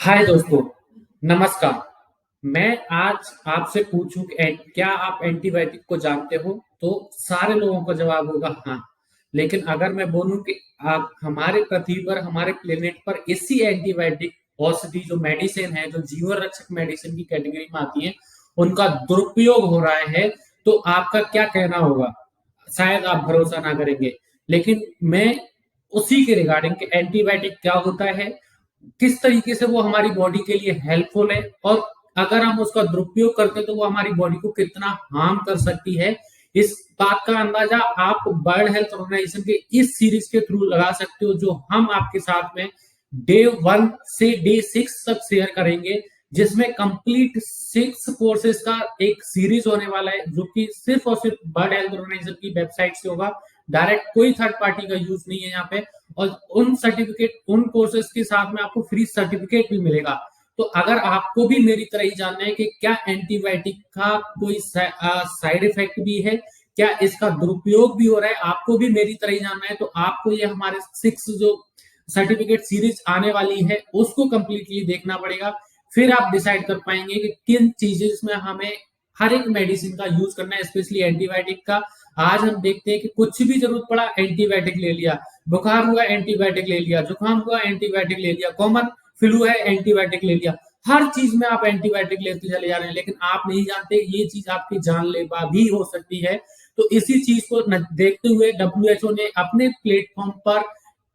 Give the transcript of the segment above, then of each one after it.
हाय दोस्तों, नमस्कार। मैं आज आपसे पूछूं कि क्या आप एंटीबायोटिक को जानते हो? तो सारे लोगों का जवाब होगा हाँ। लेकिन अगर मैं बोलूं कि आप हमारे पृथ्वी पर, हमारे प्लेनेट पर ऐसी एंटीबायोटिक औषधि जो मेडिसिन है, जो जीवन रक्षक मेडिसिन की कैटेगरी में आती है, उनका दुरुपयोग हो रहा है, तो आपका क्या कहना होगा? शायद आप भरोसा ना करेंगे। लेकिन मैं उसी के रिगार्डिंग कि एंटीबायोटिक क्या होता है, किस तरीके से वो हमारी बॉडी के लिए हेल्पफुल है, और अगर हम उसका दुरुपयोग करते हैं तो वो हमारी बॉडी को कितना हार्म कर सकती है, इस बात का अंदाजा आप वर्ल्ड हेल्थ ऑर्गेनाइजेशन के इस सीरीज के थ्रू लगा सकते हो, जो हम आपके साथ में डे 1 से डे 6 तक शेयर करेंगे, जिसमें कंप्लीट 6 कोर्सेज का एक सीरीज होने वाला है, जो कि सिर्फ और सिर्फ वर्ल्ड हेल्थ ऑर्गेनाइजेशन की वेबसाइट से होगा। डायरेक्ट कोई थर्ड पार्टी का यूज नहीं है यहाँ पे। और उन कोर्सेज के साथ में आपको फ्री सर्टिफिकेट भी मिलेगा। तो अगर आपको भी मेरी तरह ही जानना है कि क्या एंटीबायोटिक का कोई साइड इफेक्ट भी है, क्या इसका दुरुपयोग भी हो रहा है, आपको भी मेरी तरह ही जानना है, तो आपको ये हमारे 6 जो सर्टिफिकेट सीरीज आने वाली है उसको कंप्लीटली देखना पड़ेगा। फिर आप डिसाइड कर पाएंगे कि किन चीजें में हमें हर एक मेडिसिन का यूज करना है, स्पेशली एंटीबायोटिक का। आज हम देखते हैं कि कुछ भी जरूरत पड़ा एंटीबायोटिक ले लिया, बुखार हुआ एंटीबायोटिक ले लिया, जुकाम हुआ एंटीबायोटिक ले लिया, कॉमन फ्लू है एंटीबायोटिक ले लिया। हर चीज में आप एंटीबायोटिक लेते चले जा रहे हैं, लेकिन आप नहीं जानते ये चीज आपकी जानलेवा भी हो सकती है। तो इसी चीज को देखते हुए WHO ने अपने प्लेटफॉर्म पर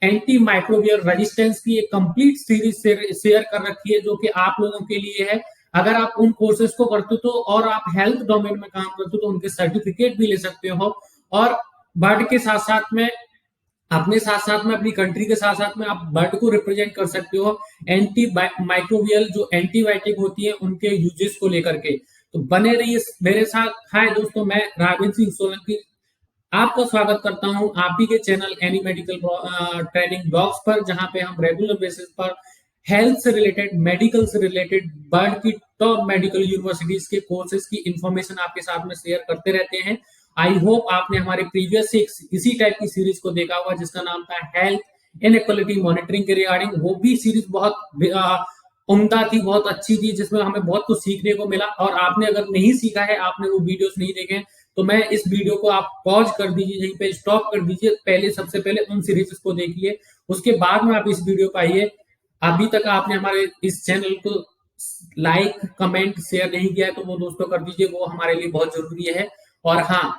एंटी माइक्रोबियल रेजिस्टेंस की एक कंप्लीट सीरीज शेयर कर रखी है, जो कि आप लोगों के लिए है। अगर आप उन कोर्सेज को करते हो तो, और आप हेल्थ डोमेन में काम करते हो, तो उनके सर्टिफिकेट भी ले सकते हो। और बर्ड के साथ साथ में, अपने साथ साथ में, अपनी कंट्री के साथ साथ में आप बर्ड को रिप्रेजेंट कर सकते हो एंटी माइक्रोबियल जो एंटीबायोटिक होती है उनके यूजेस को लेकर के। तो बने रहिए मेरे साथ। हाय दोस्तों, मैं राघवेंद्र सिंह सोलंकी आपका स्वागत करता हूं आप ही के channel any medical training blogs पर, जहां पे हम रेगुलर बेसिस पर हेल्थ से रिलेटेड, मेडिकल से रिलेटेड, वर्ल्ड की टॉप मेडिकल यूनिवर्सिटीज के कोर्सेज की इंफॉर्मेशन आपके साथ में शेयर करते रहते हैं। आई होप आपने हमारे प्रीवियस इसी टाइप की सीरीज को देखा होगा, जिसका नाम था हेल्थ इनइक्वालिटी मॉनिटरिंग के रिगार्डिंग। वो भी सीरीज बहुत उम्दा थी, बहुत अच्छी थी, जिसमें हमें बहुत कुछ सीखने को मिला। और आपने अगर नहीं सीखा है, आपने वो वीडियोस नहीं देखे, तो मैं इस वीडियो को आप पॉज कर दीजिए, यहीं पे स्टॉप कर दीजिए, पहले सबसे पहले उन सीरीज को देखिए, उसके बाद में आप इस वीडियो पर आइए। अभी तक आपने हमारे इस चैनल को लाइक, कमेंट, शेयर नहीं किया है, तो वो दोस्तों कर दीजिए, वो हमारे लिए बहुत जरूरी है। और हाँ,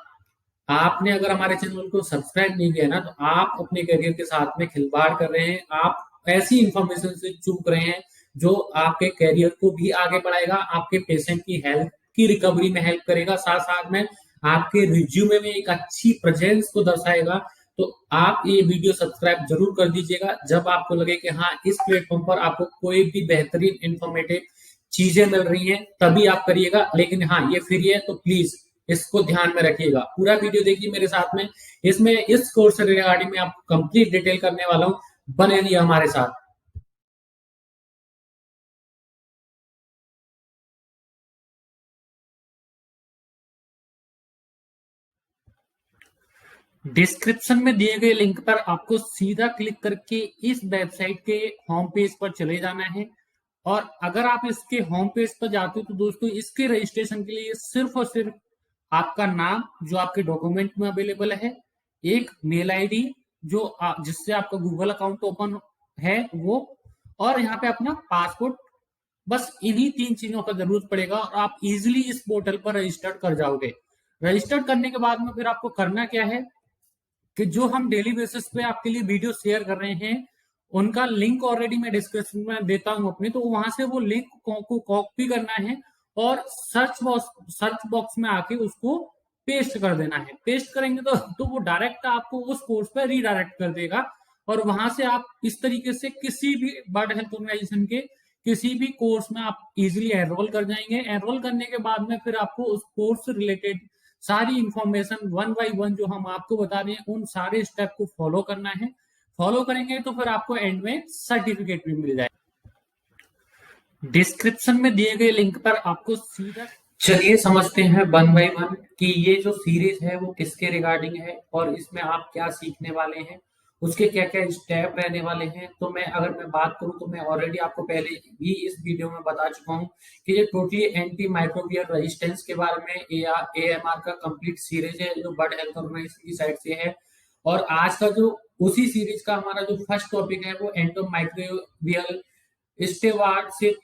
आपने अगर हमारे चैनल को सब्सक्राइब नहीं किया ना, तो आप अपने करियर के साथ में खिलवाड़ कर रहे हैं। आप ऐसी इंफॉर्मेशन से चूक रहे हैं जो आपके करियर को भी आगे बढ़ाएगा, आपके पेशेंट की हेल्थ की रिकवरी में हेल्प करेगा, साथ साथ में आपके रिज्यूमे में एक अच्छी प्रेजेंस को दर्शाएगा। तो आप ये वीडियो सब्सक्राइब जरूर कर दीजिएगा, जब आपको लगे कि हाँ, इस प्लेटफॉर्म पर आपको कोई भी बेहतरीन इंफॉर्मेटिव चीजें मिल रही हैं, तभी आप करिएगा। लेकिन हाँ, ये फ्री है, तो प्लीज इसको ध्यान में रखिएगा। पूरा वीडियो देखिए मेरे साथ में। इसमें इस कोर्स से रिगार्डिंग में आपको कंप्लीट डिटेल करने वाला हूँ, बने रहिए हमारे साथ। डिस्क्रिप्शन में दिए गए लिंक पर आपको सीधा क्लिक करके इस वेबसाइट के होम पेज पर चले जाना है। और अगर आप इसके होम पेज पर जाते हो, तो दोस्तों इसके रजिस्ट्रेशन के लिए सिर्फ और सिर्फ आपका नाम जो आपके डॉक्यूमेंट में अवेलेबल है, एक मेल आईडी जो जिससे आपका गूगल अकाउंट ओपन है वो, और यहाँ पे अपना पासपोर्ट, बस इन्हीं 3 चीजों का जरूरत पड़ेगा, और आप इजिली इस पोर्टल पर रजिस्टर्ड कर जाओगे। रजिस्टर्ड करने के बाद में फिर आपको करना क्या है कि जो हम डेली बेसिस पे आपके लिए वीडियो शेयर कर रहे हैं, उनका लिंक ऑलरेडी मैं डिस्क्रिप्शन में देता हूं अपने, तो वहां से वो लिंक को कॉपी करना है, और सर्च बॉक्स में आके उसको पेस्ट कर देना है। पेस्ट करेंगे तो वो डायरेक्ट आपको उस कोर्स पे रीडायरेक्ट कर देगा, और वहां से आप इस तरीके से किसी भी वर्ल्ड हेल्थ ऑर्गेनाइजेशन के किसी भी कोर्स में आप इजिली एनरोल कर जाएंगे। एनरोल करने के बाद में फिर आपको उस कोर्स से रिलेटेड सारी इंफॉर्मेशन 1 बाय 1 जो हम आपको बता रहे हैं, उन सारे स्टेप को फॉलो करना है। फॉलो करेंगे तो फिर आपको एंड में सर्टिफिकेट भी मिल जाएगा। डिस्क्रिप्शन में दिए गए लिंक पर आपको सीधा, चलिए समझते हैं 1 बाय 1 कि ये जो सीरीज है वो किसके रिगार्डिंग है, और इसमें आप क्या सीखने वाले हैं, उसके क्या क्या स्टेप रहने वाले हैं। तो मैं बात करूं तो मैं ऑलरेडी आपको पहले भी इस वीडियो में बता चुका हूं कि ये टोटली एंटी माइक्रोबियल रेजिस्टेंस के बारे में AMR का कंप्लीट सीरीज है जो वर्ल्ड हेल्थ ऑर्गेनाइजेशन की साइड से है। और आज का जो उसी सीरीज का हमारा जो फर्स्ट टॉपिक है वो एंटो माइक्रोबियल स्टेवार्डशिप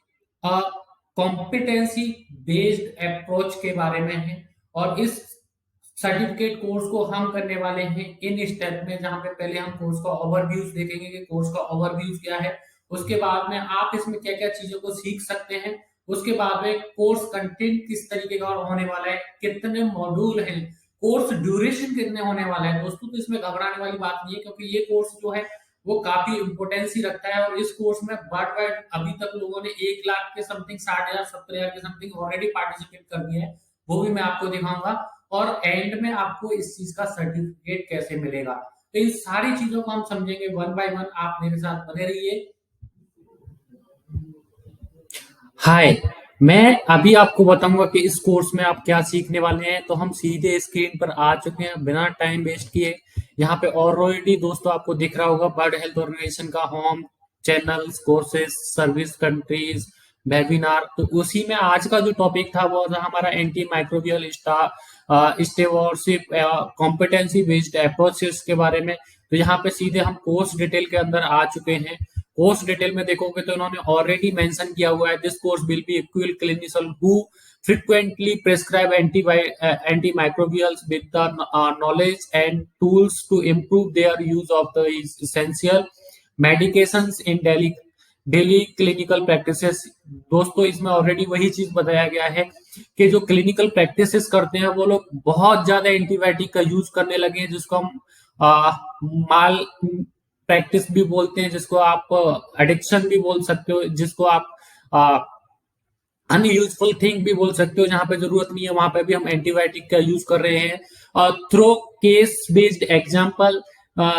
कॉम्पिटेंसी बेस्ड अप्रोच के बारे में है। और इस सर्टिफिकेट कोर्स को हम करने वाले हैं इन स्टेप में, जहां पे पहले हम कोर्स का ओवरव्यूज देखेंगे कि कोर्स का ओवरव्यूज क्या है, उसके बाद में आप इसमें क्या क्या चीजों को सीख सकते हैं, उसके बाद में कोर्स कंटेंट किस तरीके का होने वाला है, कितने मॉड्यूल हैं, कोर्स ड्यूरेशन कितने होने वाला है। दोस्तों तो इसमें घबराने वाली बात नहीं है, क्योंकि ये कोर्स जो है वो काफी इंपोर्टेंस ही रखता है। और इस कोर्स में वर्ल्ड वाइड अभी तक लोगों ने 1 लाख के समथिंग 60,000 70,000 के समथिंग ऑलरेडी पार्टिसिपेट कर दिया है, वो भी मैं आपको दिखाऊंगा। और एंड में आपको इस चीज का सर्टिफिकेट कैसे मिलेगा, तो इन सारी चीजों को हम समझेंगे वन बाय वन। आप मेरे साथ बने रहिए। हाय, मैं अभी आपको बताऊंगा कि इस कोर्स में आप क्या सीखने वाले हैं। तो हम सीधे स्क्रीन पर आ चुके हैं बिना टाइम वेस्ट किए। यहाँ पे ऑलरेडी दोस्तों आपको दिख रहा होगा वर्ल्ड हेल्थ ऑर्गेनाइजेशन का home channels, courses, service, countries, webinar. तो उसी में आज का जो टॉपिक था वो था हमारा anti microbial stewardship competency based approaches के बारे में। तो यहाँ पे सीधे हम कोर्स डिटेल के अंदर आ चुके हैं। कोर्स डिटेल में देखोगे तो इन्होंने ऑलरेडी मेंशन किया हुआ है, this course will be equal clinical who frequently prescribe antimicrobials with the knowledge and tools to improve their use of the essential medications in daily clinical practices. दोस्तों इसमें already वही चीज बताया गया है कि जो क्लिनिकल प्रैक्टिसेस करते हैं वो लोग बहुत ज्यादा एंटीबायोटिक का यूज करने लगे हैं, जिसको हम माल प्रैक्टिस भी बोलते हैं, जिसको आप एडिक्शन भी बोल सकते हो, जिसको आप अनयूजफुल थिंग भी बोल सकते हो। जहां पे जरूरत नहीं है वहां पे भी हम एंटीबायोटिक का यूज कर रहे हैं। Through case based example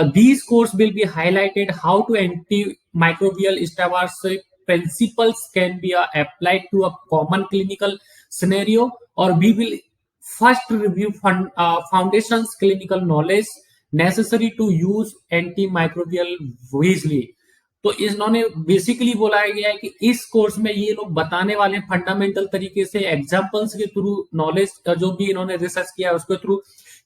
these course will be highlighted how to antimicrobial stewardship principles can be applied to a common clinical scenario, or we will first review foundations clinical knowledge necessary to use antimicrobial wisely। तो इन्होंने basically बोला गया है कि इस course में ये लोग बताने वाले हैं फंडामेंटल तरीके से एग्जांपल्स के थ्रू, नॉलेज जो भी इन्होंने रिसर्च किया है उसके थ्रू,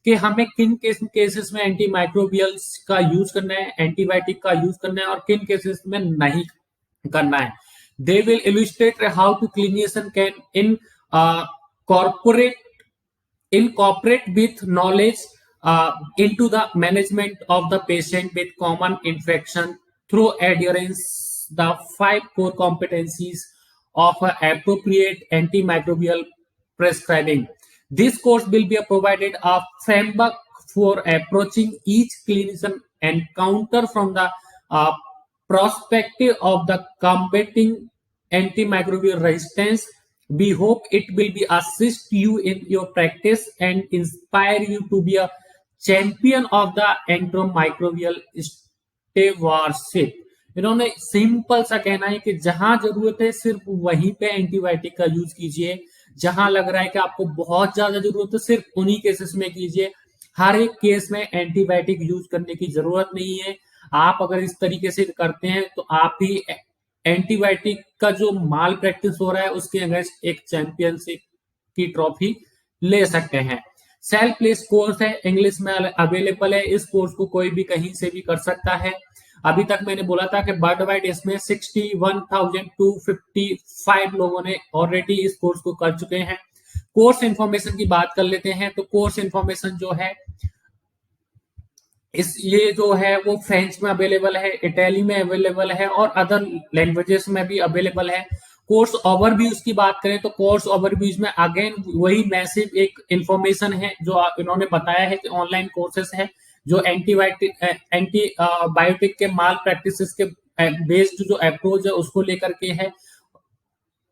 कि हमें किन केसेस में एंटी माइक्रोबियल्स का यूज करना है, एंटीबायोटिक का यूज करना है, और किन केसेस में नहीं करना है। They will illustrate how to clinician can in incorporate with knowledge into the management of the patient with common infection through adherence the 5 core competencies of appropriate antimicrobial prescribing. This course will be provided a framework for approaching each clinician encounter from the uh, perspective of the combating antimicrobial resistance. We hope it will be assist you in your practice and inspire you to be a champion of the antimicrobial stewardship। इन्होंने simple सा कहना है कि जहां जरूरत है सिर्फ वहीं पे एंटीबायोटिक का यूज कीजिए, जहां लग रहा है कि आपको बहुत ज्यादा जरूरत है सिर्फ उन्हीं केसेस में कीजिए। हर एक केस में एंटीबायोटिक यूज करने की जरूरत नहीं है। आप अगर इस तरीके से करते हैं तो आप भी एंटीबायोटिक का जो माल प्रैक्टिस हो रहा है उसके अगेंस्ट एक चैंपियनशिप की ट्रॉफी ले सकते हैं। सेल्फ प्लेस कोर्स है, इंग्लिश में अवेलेबल है। इस कोर्स को कोई भी कहीं से भी कर सकता है। अभी तक मैंने बोला था कि वर्ल्ड वाइड इसमें 61,255 लोगों ने ऑलरेडी इस कोर्स को कर चुके हैं। कोर्स इंफॉर्मेशन की बात कर लेते हैं। तो कोर्स इंफॉर्मेशन जो है ये जो है वो फ्रेंच में अवेलेबल है, इटाली में अवेलेबल है, और अदर लैंग्वेजेस में भी अवेलेबल है। कोर्स ओवरव्यूज की बात करें तो कोर्स ओवरव्यूज में अगेन वही मैसिव एक इंफॉर्मेशन है जो इन्होंने बताया है कि ऑनलाइन कोर्सेस है जो एंटीबायोटिक के माल प्रैक्टिसेस के बेस्ड जो अप्रोच है उसको लेकर के है।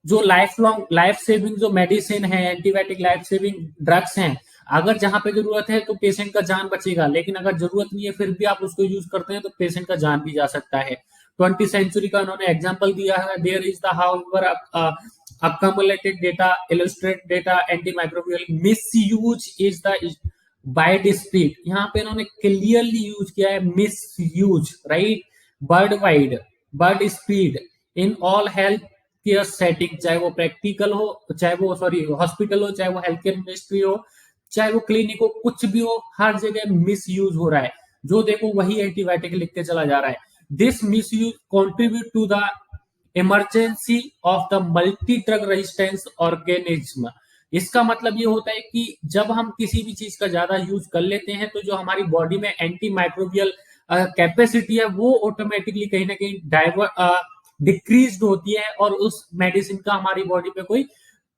जो लाइफ सेविंग जो मेडिसिन है, एंटीबायोटिक लाइफ सेविंग ड्रग्स हैं, अगर जहां पे जरूरत है तो पेशेंट का जान बचेगा, लेकिन अगर जरूरत नहीं है फिर भी आप उसको यूज करते हैं तो पेशेंट का जान भी जा सकता है। 20th सेंचुरी का उन्होंने एग्जांपल दिया है। There is the however accumulated data illustrate data antimicrobial misuse is the widespread, यहाँ पे इन्होंने क्लियरली यूज किया है misuse, right. Worldwide, world spread in all health care setting, चाहे वो प्रैक्टिकल हो, चाहे वो सॉरी हॉस्पिटल हो, चाहे वो हेल्थ केयर इंडस्ट्री हो, चाहे वो क्लिनिक हो, कुछ भी हो, हर जगह मिस यूज हो रहा है। जो देखो वही एंटीबायोटिक लिख के चला जा रहा है। This misuse contribute to the emergency of the multi drug resistance organism. इसका मतलब ये होता है कि जब हम किसी भी चीज का ज्यादा यूज कर लेते हैं तो जो हमारी बॉडी में एंटी माइक्रोबियल कैपेसिटी है वो ऑटोमेटिकली कहीं ना कहीं डिक्रीज होती है, और उस मेडिसिन का हमारी बॉडी पे कोई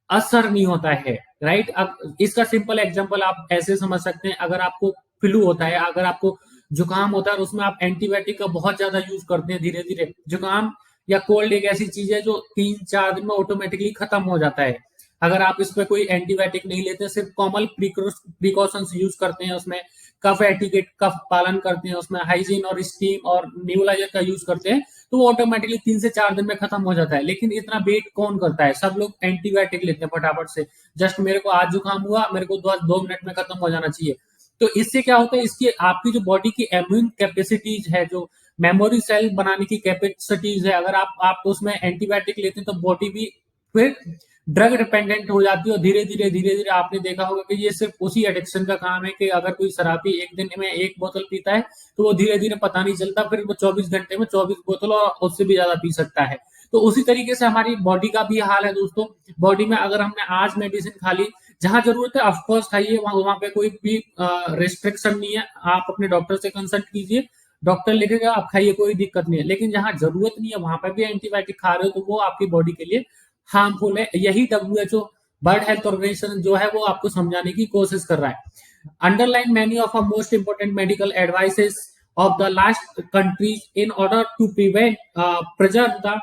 असर नहीं होता है, राइट। अब इसका सिंपल एग्जांपल आप ऐसे समझ सकते हैं, अगर आपको फ्लू होता है, अगर आपको जुकाम होता है और उसमें आप एंटीबायोटिक का बहुत ज्यादा यूज करते हैं, धीरे धीरे जुकाम या कोल्ड एक ऐसी चीज है जो 3-4 दिन में ऑटोमेटिकली खत्म हो जाता है। अगर आप इस पे कोई एंटीबायोटिक नहीं लेते, सिर्फ कॉमन प्रिकॉशंस यूज करते हैं, उसमें कफ एटिकेट का पालन करते हैं, उसमें हाइजीन और स्टीम और न्यूलाइजर का यूज करते हैं, तो वो ऑटोमेटिकली 3 से 4 दिन में खत्म हो जाता है। लेकिन इतना वेट कौन करता है, सब लोग एंटीबायोटिक लेते हैं फटाफट से। जस्ट मेरे को आज जुकाम हुआ, मेरे को 2 मिनट में खत्म हो जाना चाहिए। तो इससे क्या होता है, इसकी आपकी जो बॉडी की इम्यून कैपेसिटीज है, जो मेमोरी सेल बनाने की कैपेसिटीज है, अगर आप उसमें एंटीबायोटिक लेते हैं तो बॉडी भी फिर ड्रग डिपेंडेंट हो जाती है। और धीरे धीरे आपने देखा होगा कि ये सिर्फ उसी एडिक्शन का काम है कि अगर कोई शराबी एक दिन में 1 बोतल पीता है तो वो धीरे धीरे पता नहीं चलता, फिर वो 24 घंटे में 24 बोतल और उससे भी ज्यादा पी सकता है। तो उसी तरीके से हमारी बॉडी का भी हाल है दोस्तों। बॉडी में अगर हमने आज मेडिसिन खा ली, जहां जरूरत है ऑफकोर्स खाइए, वहां पे कोई भी रिस्ट्रिक्शन नहीं है, आप अपने डॉक्टर से कंसल्ट कीजिए, डॉक्टर लिखेगा आप खाइए, कोई दिक्कत नहीं है। लेकिन जहां जरूरत नहीं है वहां पे भी एंटीबायोटिक खा रहे हो तो वो आपकी बॉडी के लिए हार्मफुल है। यही WHO वर्ल्ड हेल्थ ऑर्गेनाइजेशन जो है वो आपको समझाने की कोशिश कर रहा है। Underline many of a most important medical advices of the last countries in order to prevent preserve the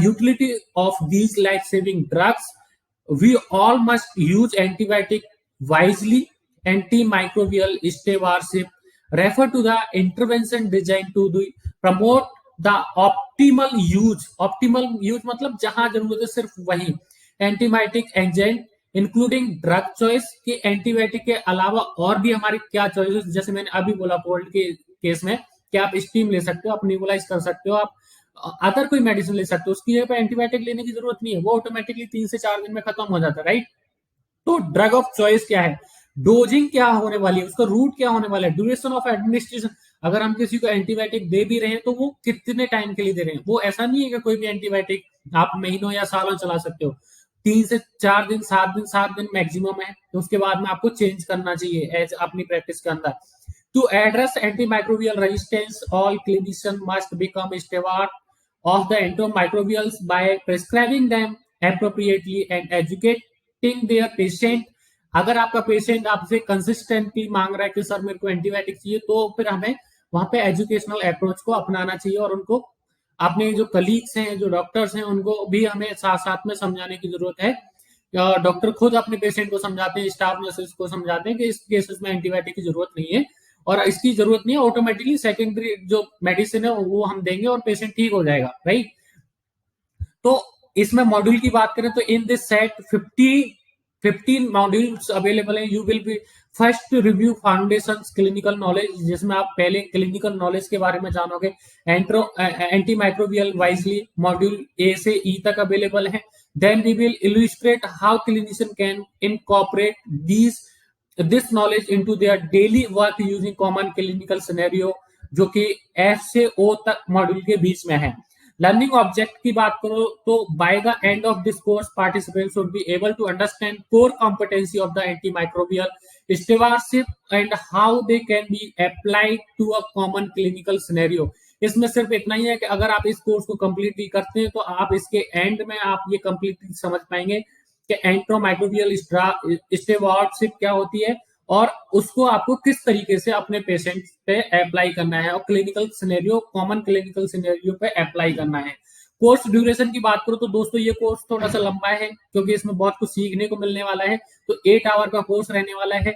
utility of these life-saving drugs. We all must use antibiotic wisely. Antimicrobial stewardship refer to the intervention designed to promote the optimal use. Optimal use मतलब जहां जरूरत है सिर्फ वही antibiotic agent, including drug choice के antibiotic के अलावा और भी हमारी क्या चॉइसेस, जैसे मैंने अभी बोला कोल्ड के केस में कि आप स्टीम ले सकते हो, आप न्यूबलाइज कर सकते हो, आप अदर कोई मेडिसिन ले सकते हो, उसकी जगह पे एंटीबायोटिक लेने की जरूरत नहीं है, वो ऑटोमेटिकली 3 से 4 दिन में खत्म हो जाता है, राइट। तो ड्रग ऑफ चॉइस क्या है, डोजिंग क्या होने वाली है, उसका रूट क्या होने वाला है, ड्यूरेशन ऑफ एडमिनिस्ट्रेशन, अगर हम किसी को एंटीबायोटिक दे भी रहे हैं तो वो कितने टाइम के लिए दे रहे हैं। वो ऐसा नहीं है कि कोई भी एंटीबायोटिक आप महीनों या सालों चला सकते हो, 3 से 4 दिन, 7 दिन मैक्सिमम है, तो उसके बाद में आपको चेंज करना चाहिए एज अपनी प्रैक्टिस के अंदर। To address antimicrobial resistance all clinician must become steward of the antimicrobials by prescribing them appropriately and educating their patient। अगर आपका पेशेंट आपसे कंसिस्टेंटली मांग रहा है कि सर मेरे को एंटीबायोटिक चाहिए, तो फिर हमें वहां पे एजुकेशनल अप्रोच को अपनाना चाहिए, और उनको अपने जो कलीग्स हैं, जो डॉक्टर्स हैं, उनको भी हमें साथ साथ में समझाने की जरूरत है। डॉक्टर खुद अपने पेशेंट को समझाते हैं, स्टाफ नर्सेस को समझाते हैं कि इस केसेस में एंटीबायोटिक की जरूरत नहीं है और इसकी जरूरत नहीं है, ऑटोमेटिकली सेकेंडरी जो मेडिसिन है वो हम देंगे और पेशेंट ठीक हो जाएगा, राइट। तो इसमें मॉड्यूल की बात करें तो in this set 15 modules available है। You will be first review foundation clinical knowledge, जिसमें आप पहले क्लिनिकल नॉलेज के बारे में जानोगे। Anti microbial wisely module A से ई तक अवेलेबल है। Then we will illustrate how clinician can incorporate this knowledge into their daily work using common clinical scenario, जो कि एफ से ओ तक मॉड्यूल के बीच में है। लर्निंग ऑब्जेक्ट की बात करो तो by the end of this course participants should be able to understand core competency of the antimicrobial stewardship and how they can be applied to a common clinical scenario. इसमें सिर्फ इतना ही है कि अगर आप इस कोर्स को कंप्लीटली करते हैं तो आप इसके एंड में आप ये कंप्लीटली समझ पाएंगे कि एंटीमाइक्रोबियल स्टेवारशिप क्या होती है और उसको आपको किस तरीके से अपने पेशेंट पे अप्लाई करना है और clinical scenario, common clinical scenario पे अप्लाई करना है। कोर्स ड्यूरेशन की बात करो तो दोस्तों ये कोर्स थोड़ा सा लंबा है क्योंकि इसमें बहुत कुछ सीखने को मिलने वाला है, तो 8 आवर का कोर्स रहने वाला है।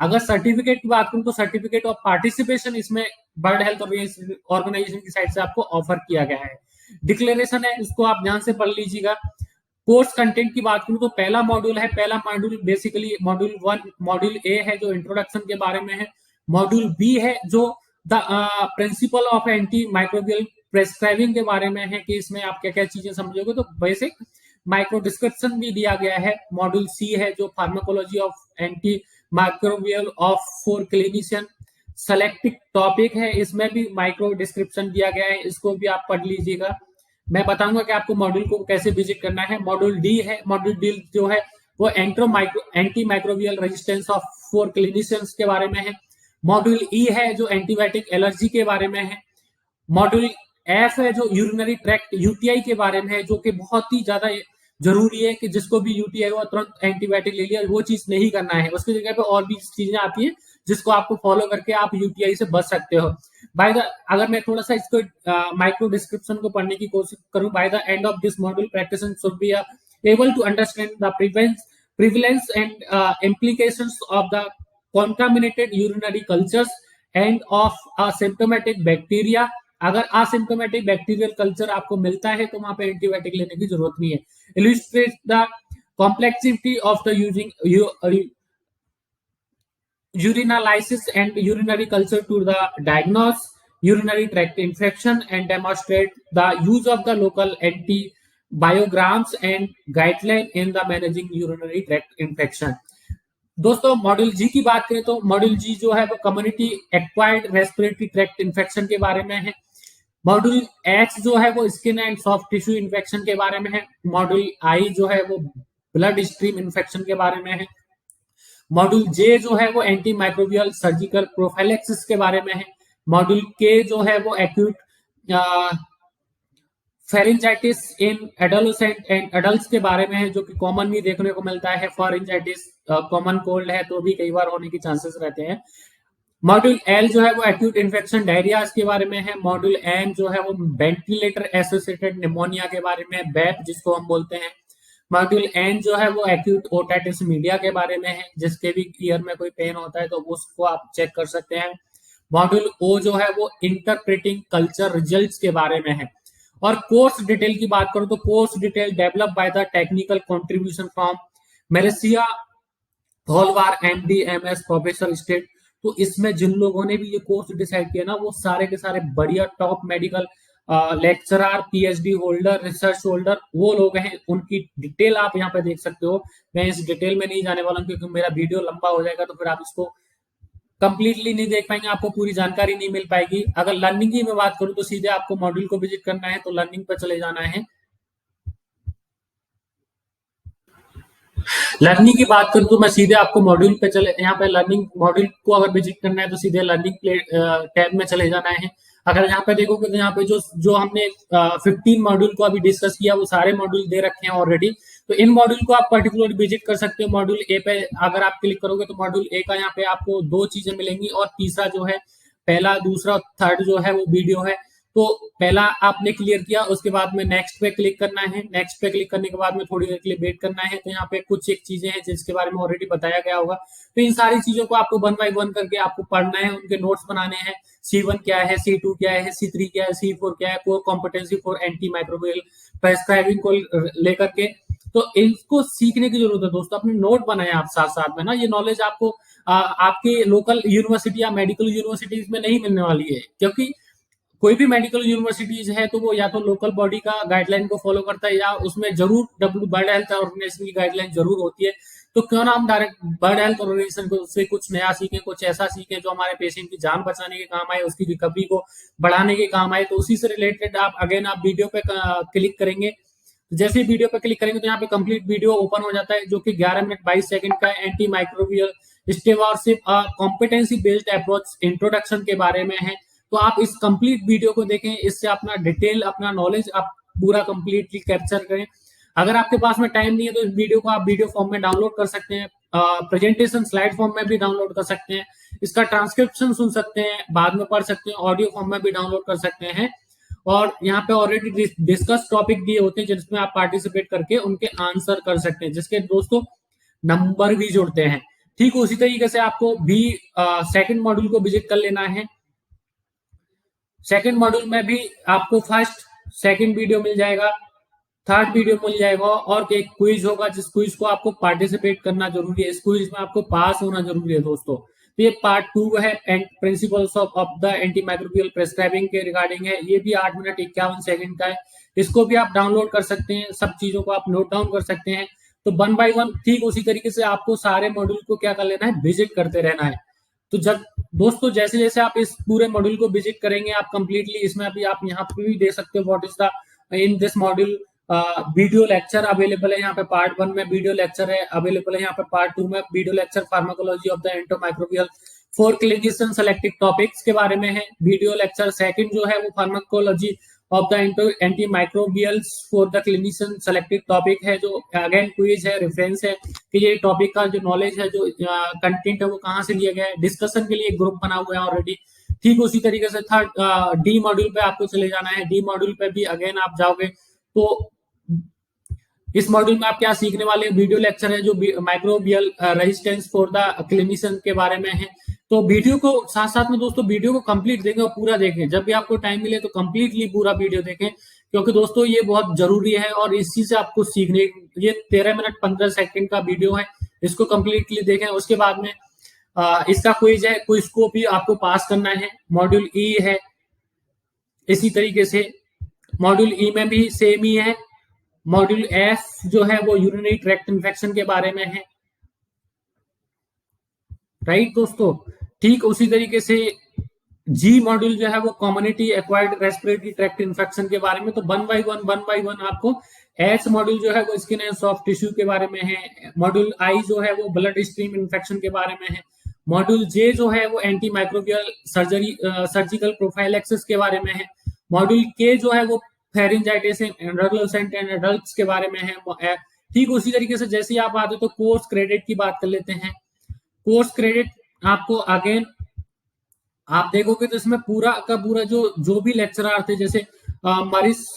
अगर सर्टिफिकेट की बात करूं तो सर्टिफिकेट ऑफ पार्टिसिपेशन इसमें वर्ल्ड हेल्थ ऑर्गेनाइजेशन की साइड से आपको ऑफर किया गया है। डिक्लेरेशन है, इसको आप ध्यान से पढ़ लीजिएगा। कोर्स कंटेंट की बात करूं तो पहला मॉड्यूल है, पहला module basically module 1 module A है जो इंट्रोडक्शन के बारे में है। मॉड्यूल बी है जो the principle of anti microbial prescribing के बारे में है कि इसमें आप क्या क्या चीजें समझोगे, तो बेसिक माइक्रो डिस्क्रिप्शन भी दिया गया है। मॉड्यूल सी है जो pharmacology of anti microbial of for clinician selective topic है, इसमें भी माइक्रो डिस्क्रिप्शन दिया गया है, इसको भी आप पढ़ लीजिएगा। मैं बताऊंगा कि आपको मॉड्यूल को कैसे विजिट करना है। मॉड्यूल डी है, मॉड्यूल डी जो है वो anti microbial resistance of for clinicians के बारे में है। मॉड्यूल ई है जो एंटीबायोटिक एलर्जी के बारे में है। मॉड्यूल एफ है जो यूरिनरी ट्रैक्ट यूटीआई के बारे में है, जो कि बहुत ही ज्यादा जरूरी है कि जिसको भी यूटीआई हुआ तुरंत एंटीबायोटिक ले लिया, वो चीज नहीं करना है। उसकी जगह पे और भी चीजें आती हैं जिसको आपको फॉलो करके आप यूटीआई से बच सकते हो। बाय द अगर मैं थोड़ा सा इसको माइक्रो डिस्क्रिप्शन को पढ़ने की कोशिश करूं, bye the end of this module practitioner should be able to understand the prevalence and implications of the contaminated urinary cultures and of asymptomatic bacteria। अगर asymptomatic bacterial culture आपको मिलता है तो वहां पे एंटीबायोटिक लेने की जरूरत नहीं है। illustrate the complexity of the urinalysis and urinary culture to the diagnose urinary tract infection and demonstrate the use of the local antibiograms and guideline in the managing urinary tract infection। दोस्तों module जी की बात करें तो module जी जो है वो community acquired respiratory tract infection के बारे में है। मॉड्यूल एच जो है वो skin and soft tissue infection के बारे में है। मॉड्यूल आई जो है वो ब्लड स्ट्रीम इन्फेक्शन के बारे में है। मॉड्यूल जे जो है वो एंटी माइक्रोबियल सर्जिकल प्रोफाइलेक्सिस के बारे में है। मॉड्यूल के जो है वो acute pharyngitis in adolescent and adults के बारे में है, जो कि कॉमन भी देखने को मिलता है। फेरिंजाइटिस कॉमन कोल्ड है तो भी कई बार होने के चांसेस रहते हैं। मॉड्यूल एल जो है वो एक्यूट इन्फेक्शन डायरिया के बारे में है। मॉड्यूल एन जो है वो वेंटिलेटर एसोसिएटेड निमोनिया के बारे में, बैप जिसको हम बोलते हैं। मॉड्यूल एन जो है वो एक्यूट ओटाइटिस मीडिया के बारे में है, जिसके भी ईयर में कोई पेन होता है तो उसको आप चेक कर सकते हैं। मॉड्यूल ओ जो है वो इंटरप्रेटिंग कल्चर रिजल्ट्स के बारे में है। और कोर्स डिटेल की बात करूं तो course detail develop by the technical contribution from मेरेसिया होलवार एमडी एमएस प्रोफेसर स्टेट। तो इसमें जिन लोगों ने भी ये कोर्स डिसाइड किया ना वो सारे के सारे बढ़िया top medical lecturer, PhD holder, research holder वो लोग हैं। उनकी डिटेल आप यहाँ पे देख सकते हो। मैं इस डिटेल में नहीं जाने वाला हूँ क्योंकि मेरा वीडियो लंबा हो जाएगा तो फिर आप इसको कंप्लीटली नहीं देख पाएंगे, आपको पूरी जानकारी नहीं मिल पाएगी। अगर लर्निंग की मैं बात करूं तो सीधे आपको मॉड्यूल को विजिट करना है तो लर्निंग पे चले जाना है। लर्निंग की बात करूं तो मैं सीधे आपको मॉड्यूल पे चले, यहाँ पे लर्निंग मॉड्यूल को अगर विजिट करना है तो सीधे लर्निंग टैब में चले जाना है। अगर यहाँ पे देखोगे तो यहाँ पे जो जो हमने 15 मॉड्यूल को अभी डिस्कस किया वो सारे मॉड्यूल दे रखे हैं ऑलरेडी। तो इन मॉड्यूल को आप पर्टिकुलर विजिट कर सकते हो। मॉड्यूल ए पे अगर आप क्लिक करोगे तो मॉड्यूल ए का यहाँ पे आपको 2 चीजें मिलेंगी और तीसरा जो है पहला दूसरा थर्ड जो है वो वीडियो है। तो पहला आपने क्लियर किया, उसके बाद में नेक्स्ट पे क्लिक करना है। नेक्स्ट पे क्लिक करने के बाद में थोड़ी देर के लिए वेट करना है। तो यहाँ पे कुछ एक चीजें हैं जिसके बारे में ऑलरेडी बताया गया होगा। तो इन सारी चीजों को आपको 1 बाय 1 करके आपको पढ़ना है, उनके नोट्स बनाने हैं। C1 क्या है, C2 क्या है, C3 क्या है, C4 क्या है, core competency for anti microbial prescribing को लेकर के। तो इनको सीखने की जरूरत है दोस्तों। अपने नोट बनाए आप साथ साथ में ना, ये नॉलेज आपको आपके लोकल यूनिवर्सिटी या मेडिकल यूनिवर्सिटीज में नहीं मिलने वाली है, क्योंकि कोई भी मेडिकल यूनिवर्सिटीज है तो वो या तो लोकल बॉडी का गाइडलाइन को फॉलो करता है या उसमें जरूर वर्ल्ड हेल्थ ऑर्गेनाइजेशन की गाइडलाइन जरूर होती है। तो क्यों ना हम डायरेक्ट वर्ल्ड हेल्थ ऑर्गेनाइजेशन को से कुछ नया सीखें, कुछ ऐसा सीखें जो हमारे पेशेंट की जान बचाने के काम आए, उसकी रिकवरी को बढ़ाने के काम आए। तो उसी से रिलेटेड आप वीडियो पे क्लिक करेंगे। जैसे ही वीडियो पे क्लिक करेंगे तो यहाँ पे कंप्लीट वीडियो ओपन हो जाता है, जो कि 11 मिनट 22 सेकंड का anti microbial stewardship competency based approach introduction के बारे में है। तो आप इस कंप्लीट वीडियो को देखें, इससे अपना डिटेल अपना नॉलेज आप पूरा कंप्लीटली कैप्चर करें। अगर आपके पास में टाइम नहीं है तो इस वीडियो को आप वीडियो फॉर्म में डाउनलोड कर सकते हैं, प्रेजेंटेशन स्लाइड फॉर्म में भी डाउनलोड कर सकते हैं, इसका ट्रांसक्रिप्शन सुन सकते हैं, बाद में पढ़ सकते हैं, ऑडियो फॉर्म में भी डाउनलोड कर सकते हैं। और यहाँ पे ऑलरेडी डिस्कस टॉपिक दिए होते हैं जिसमें आप पार्टिसिपेट करके उनके आंसर कर सकते हैं, जिसके दोस्तों नंबर भी जुड़ते हैं। ठीक उसी तरीके से आपको भी सेकंड मॉड्यूल को विजिट कर लेना है। सेकंड मॉड्यूल में भी आपको फर्स्ट सेकंड वीडियो मिल जाएगा। थर्ड वीडियो मिल जाएगा और एक क्विज होगा, जिस क्विज को आपको पार्टिसिपेट करना जरूरी है। इस क्विज में आपको पास होना जरूरी है दोस्तों। तो ये पार्ट 2 है, principles of the anti microbial prescribing के रिगार्डिंग है। ये भी 8 मिनट 51 सेकंड का है। इसको भी आप डाउनलोड कर सकते हैं, सब चीजों को आप नोट डाउन कर सकते हैं। तो 1 बाय 1 ठीक उसी तरीके से आपको सारे मॉड्यूल को क्या कर लेना है, विजिट करते रहना है। तो जब दोस्तों जैसे जैसे आप इस पूरे मॉड्यूल को विजिट करेंगे, आप कंप्लीटली इसमें अभी आप यहाँ पे भी देख सकते हो what is the in this module video lecture available है। यहाँ पे पार्ट 1 में वीडियो लेक्चर है अवेलेबल है, यहाँ पे पार्ट 2 में video lecture pharmacology of the antimicrobial for clinical selected topics के बारे में है। वीडियो लेक्चर सेकंड जो है वो pharmacology of the anti microbials for the clinician selected topic है, जो अगेन क्विज है, रेफरेंस है कि ये टॉपिक का जो नॉलेज है, जो कंटेंट है वो कहाँ से लिया गया है। डिस्कशन के लिए एक ग्रुप बना हुआ है ऑलरेडी। ठीक उसी तरीके से थर्ड डी मॉड्यूल पे आपको चले जाना है। डी मॉड्यूल पे भी अगेन आप जाओगे तो इस मॉड्यूल में आप क्या सीखने वाले, वीडियो लेक्चर है जो microbial resistance for the clinician के बारे में है। तो वीडियो को साथ साथ में दोस्तों वीडियो को कंप्लीट देखें और पूरा देखें। जब भी आपको टाइम मिले तो कंप्लीटली पूरा वीडियो देखें, क्योंकि दोस्तों ये बहुत जरूरी है और इसी से आपको सीखने, ये 13 मिनट 15 सेकंड का वीडियो है, इसको कंप्लीटली देखें। उसके बाद में इसका क्विज है, क्विज को भी आपको पास करना है। मॉड्यूल ई है, इसी तरीके से मॉड्यूल ई में भी सेम ही है। मॉड्यूल एफ जो है वो यूरिनरी ट्रैक्ट इन्फेक्शन के बारे में है, राइट दोस्तों। ठीक उसी तरीके से जी मॉड्यूल जो है वो community acquired respiratory tract infection के बारे में। तो 1 बाय 1 आपको एच मॉड्यूल जो है वो स्किन एंड सॉफ्ट टिश्यू के बारे में है। मॉड्यूल आई जो है वो ब्लड स्ट्रीम इन्फेक्शन के बारे में है। मॉड्यूल जे जो है वो एंटी माइक्रोबियल सर्जिकल प्रोफाइलेक्सिस के बारे में है। मॉड्यूल के जो है वो pharyngitis in adolescent and adults के बारे में है। ठीक उसी तरीके से जैसे आप आते तो कोर्स क्रेडिट की बात कर लेते हैं। कोर्स क्रेडिट आपको अगेन आप देखोगे तो इसमें पूरा का पूरा जो भी लेक्चरर थे, जैसे मरीस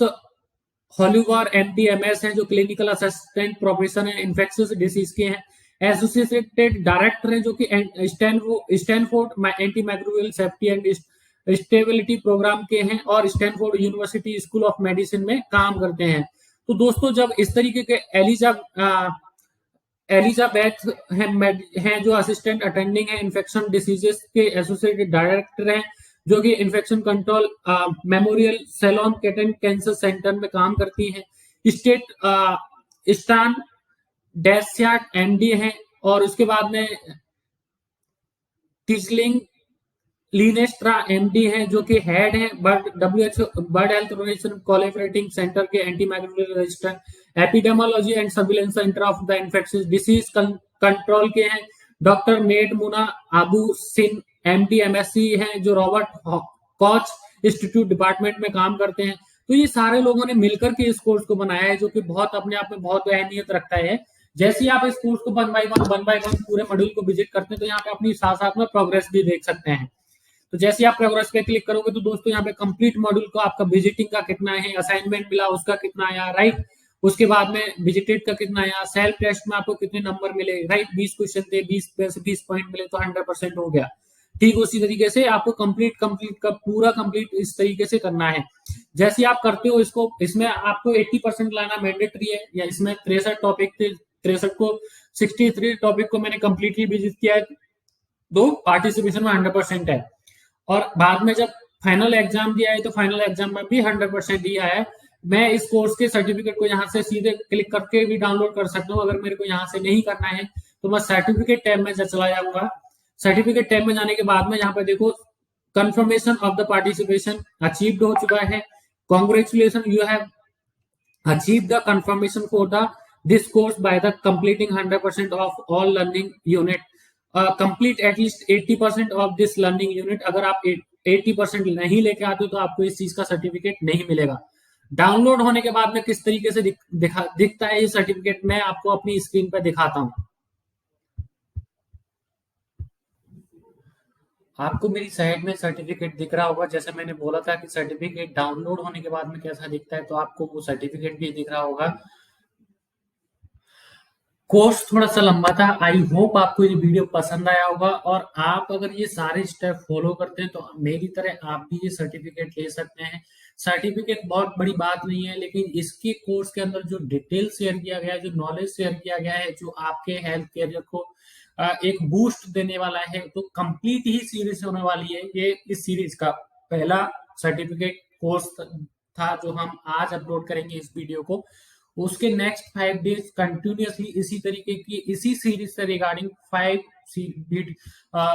हॉलीवर MD MS है जो क्लिनिकल असिस्टेंट प्रोफेसर है, इन्फेक्शियस डिसीज के हैं। एसोसिएटेड डायरेक्टर है जो कि Stanford anti microbial safety and stability program के हैं और Stanford university school of medicine में काम करते हैं। तो दोस्तों जब इस तरीके के एलिजाबेथ हैं जो असिस्टेंट अटेंडिंग है इन्फेक्शन डिसीजेस के एसोसिएटेड डायरेक्टर हैं, जो कि infection control Memorial Sloan Kettering Cancer Center में काम करती हैं। स्टान डेस्याट MD हैं और उसके बाद में टिजलिंग लीनेस्ट्रा MD हैं जो कि हेड है WHO world health organisation collaborating centre के anti microbial resistant epidemiology and surveillance centre of the infectious disease control के हैं। डॉक्टर मेड मुना आबू सिन MD MSc हैं जो रॉबर्ट कॉच इंस्टीट्यूट डिपार्टमेंट में काम करते हैं। तो ये सारे लोगों ने मिलकर के इस कोर्स को बनाया है, जो कि बहुत अपने आप में बहुत अहमियत रखता है। जैसे ही आप इस कोर्स को 1 बाय 1 पूरे मॉड्यूल को विजिट करते हैं तो यहाँ पे अपनी साथ साथ में प्रोग्रेस भी देख सकते हैं। तो जैसे आप प्रोग्रेस पे क्लिक करोगे तो दोस्तों यहाँ पे कंप्लीट मॉड्यूल को आपका विजिटिंग का कितना है, असाइनमेंट मिला उसका कितना आया, राइट। उसके बाद में विजिटेड का कितना आया, सेल्फ टेस्ट में आपको कितने नंबर मिले, राइट। 20 क्वेश्चन थे, 20 पॉइंट मिले तो 100% हो गया। ठीक उसी तरीके से आपको कंप्लीट का पूरा कंप्लीट इस तरीके से करना है। जैसे आप करते हो इसको, इसमें आपको 80% लाना मैंडेटरी है। या इसमें 63 टॉपिक थे, 63 को 63 टॉपिक को मैंने कंप्लीटली विजिट किया है, तो पार्टिसिपेशन में 100% है। और बाद में जब फाइनल एग्जाम दिया है तो फाइनल एग्जाम में भी 100% दिया है। मैं इस कोर्स के सर्टिफिकेट को यहाँ से सीधे क्लिक करके भी डाउनलोड कर सकता हूँ। अगर मेरे को यहाँ से नहीं करना है तो मैं सर्टिफिकेट टैब में चला जाऊंगा। सर्टिफिकेट टैब में जाने के बाद में यहाँ पे देखो confirmation of the participation achieved हो चुका है। Congratulation, you have achieve the confirmation for the this course by the completing 100% of all learning unit. Complete at least 80% of this learning unit. अगर आप 80% नहीं लेके आते हो तो आपको इस चीज का सर्टिफिकेट नहीं मिलेगा। डाउनलोड होने के बाद में किस तरीके से दिखता है ये सर्टिफिकेट, मैं आपको अपनी स्क्रीन पर दिखाता हूँ। आपको मेरी साइड में सर्टिफिकेट दिख रहा होगा। जैसे मैंने बोला था कि सर्टिफिकेट डाउनलोड होने के बाद में कैसा दिखता है, तो आपको वो सर्टिफिकेट भी दिख रहा होगा। कोर्स थोड़ा सा लंबा था, आई होप आपको ये वीडियो पसंद आया होगा। और आप अगर ये सारे स्टेप फॉलो करते हैं तो मेरी तरह आप भी ये सर्टिफिकेट ले सकते हैं। सर्टिफिकेट बहुत बड़ी बात नहीं है, लेकिन इसके कोर्स के अंदर जो डिटेल शेयर किया गया है, जो नॉलेज शेयर किया गया है, जो आपके हेल्थ कैरियर को एक बूस्ट देने वाला है, तो कंप्लीट ही सीरीज होने वाली है। ये इस सीरीज का पहला सर्टिफिकेट कोर्स था जो हम आज अपलोड करेंगे इस वीडियो को। उसके नेक्स्ट 5 डेज कंटिन्यूअसली इसी तरीके की इसी सीरीज से रिगार्डिंग 5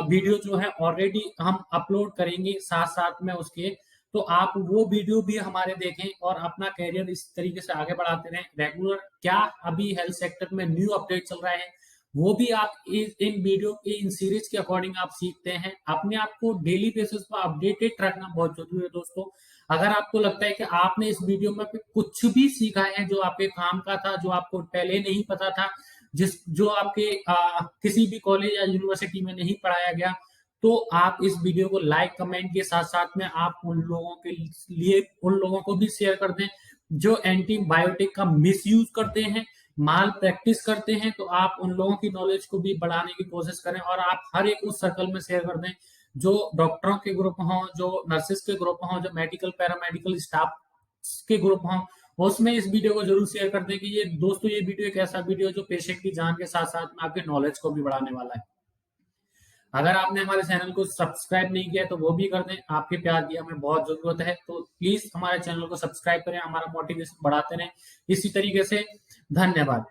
वीडियो जो है ऑलरेडी हम अपलोड करेंगे साथ साथ में उसके। तो आप वो वीडियो भी हमारे देखें और अपना करियर इस तरीके से आगे बढ़ाते रहें। रेगुलर क्या अभी हेल्थ सेक्टर में न्यू अपडेट चल रहा है वो भी आप इन वीडियो के इन सीरीज के अकॉर्डिंग आप सीखते हैं। अपने आप को डेली बेसिस पर अपडेटेड रखना बहुत जरूरी है दोस्तों। अगर आपको लगता है कि आपने इस वीडियो में कुछ भी सीखा है जो आपके काम का था, जो आपको पहले नहीं पता था, जो आपके किसी भी कॉलेज या यूनिवर्सिटी में नहीं पढ़ाया गया, तो आप इस वीडियो को लाइक कमेंट के साथ साथ में आप उन लोगों के लिए उन लोगों को भी शेयर कर दें जो एंटीबायोटिक का मिसयूज करते हैं, माल प्रैक्टिस करते हैं। तो आप उन लोगों की नॉलेज को भी बढ़ाने की कोशिश करें और आप हर एक उस सर्कल में शेयर कर दें जो डॉक्टरों के ग्रुप हों, जो नर्सेस के ग्रुप हों, जो मेडिकल पैरामेडिकल स्टाफ के ग्रुप हों, उसमें इस वीडियो को जरूर शेयर कर दें कि ये दोस्तों ये वीडियो एक ऐसा वीडियो है जो पेशेंट की जान के साथ साथ में आपके नॉलेज को भी बढ़ाने वाला है। अगर आपने हमारे चैनल को सब्सक्राइब नहीं किया तो वो भी कर दें, आपके प्यार की हमें बहुत जरूरत है। तो प्लीज हमारे चैनल को सब्सक्राइब करें, हमारा मोटिवेशन बढ़ाते रहें इसी तरीके से। धन्यवाद।